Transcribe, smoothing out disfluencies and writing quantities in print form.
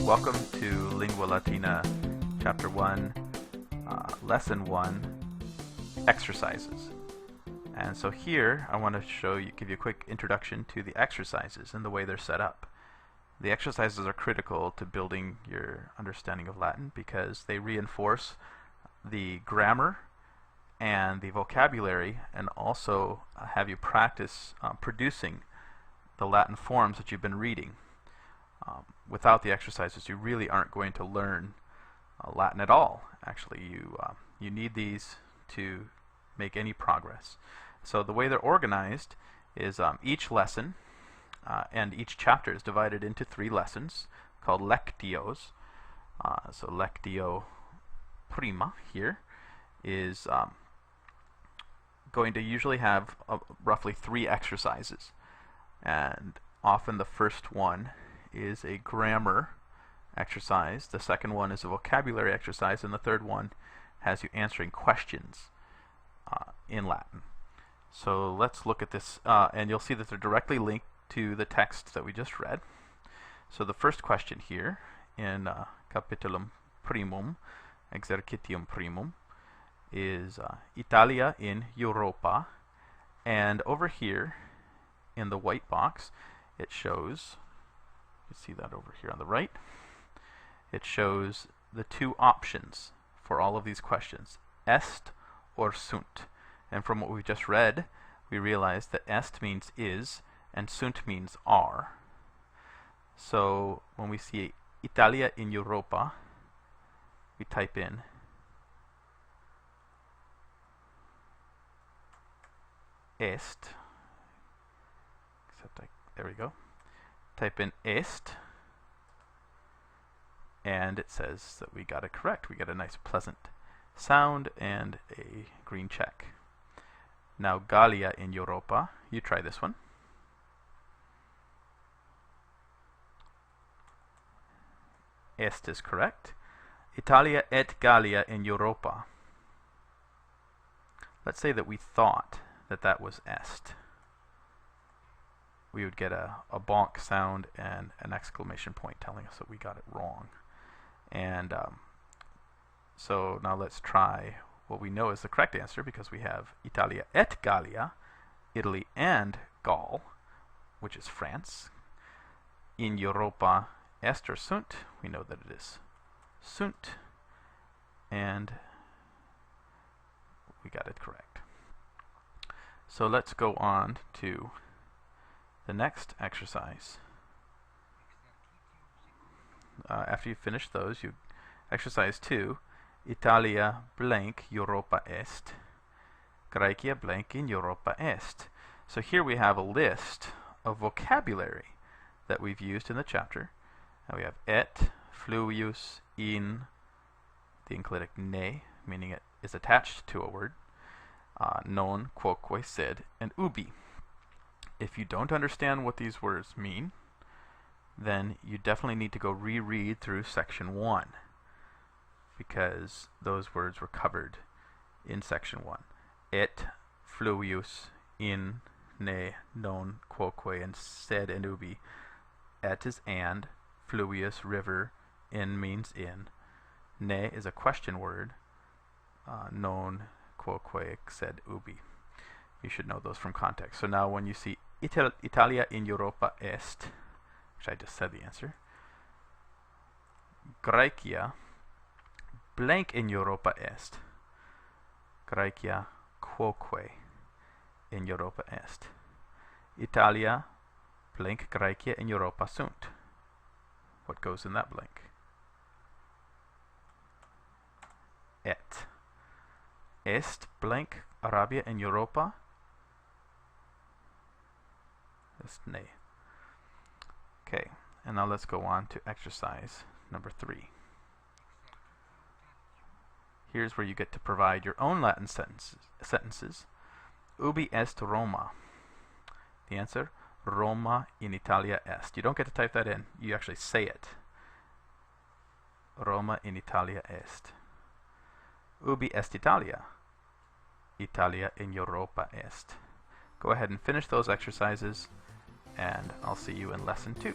Welcome to Lingua Latina, Chapter 1, Lesson 1, Exercises. And so here I want to give you a quick introduction to the exercises and the way they're set up. The exercises are critical to building your understanding of Latin because they reinforce the grammar and the vocabulary and also have you practice producing the Latin forms that you've been reading. Without the exercises, you really aren't going to learn Latin at all. Actually, you need these to make any progress. So the way they're organized is each lesson and each chapter is divided into 3 lessons called lectios. So lectio prima here is going to usually have roughly 3 exercises, and often the first one is a grammar exercise, the second one is a vocabulary exercise, and the third one has you answering questions in Latin. So let's look at this, and you'll see that they're directly linked to the text that we just read. So the first question here in Capitulum Primum, Exercitium Primum, is Italia in Europa, and over here in the white box it shows, you see that over here on the right, it shows the 2 options for all of these questions, est or sunt. And from what we just read, we realized that est means is and sunt means are. So when we see Italia in Europa, we type in est, there we go. Type in est, and it says that we got it correct. We get a nice pleasant sound and a green check. Now Gallia in Europa, you try this one. Est is correct. Italia et Gallia in Europa. Let's say that we thought that that was est. We would get a bonk sound and an exclamation point telling us that we got it wrong. And so now let's try what we know is the correct answer, because we have Italia et Gallia, Italy and Gaul, which is France. In Europa est or sunt, we know that it is sunt, and we got it correct. So let's go on to the next exercise. After you finish those, you exercise 2, Italia blank Europa est, Graecia blank in Europa est. So here we have a list of vocabulary that we've used in the chapter. And we have et, fluvius, in, the enclitic ne, meaning it is attached to a word, non, quoque, sed, and ubi. If you don't understand what these words mean, then you definitely need to go reread through section 1, because those words were covered in section 1. Et, fluvius, in, ne, non, quoque, and sed, and ubi. Et is and, fluvius, river, in means in, ne is a question word, non, quoque, sed, ubi. You should know those from context. So now when you see Italia in Europa est, which I just said the answer, Graecia blank in Europa est, Graecia quoque in Europa est, Italia blank Graecia in Europa sunt. What goes in that blank? Et. Est blank Arabia in Europa? Est ne. Okay, and now let's go on to exercise number 3. Here's where you get to provide your own Latin sentences. Ubi est Roma? The answer, Roma in Italia est. You don't get to type that in, you actually say it. Roma in Italia est. Ubi est Italia? Italia in Europa est. Go ahead and finish those exercises, and I'll see you in lesson 2.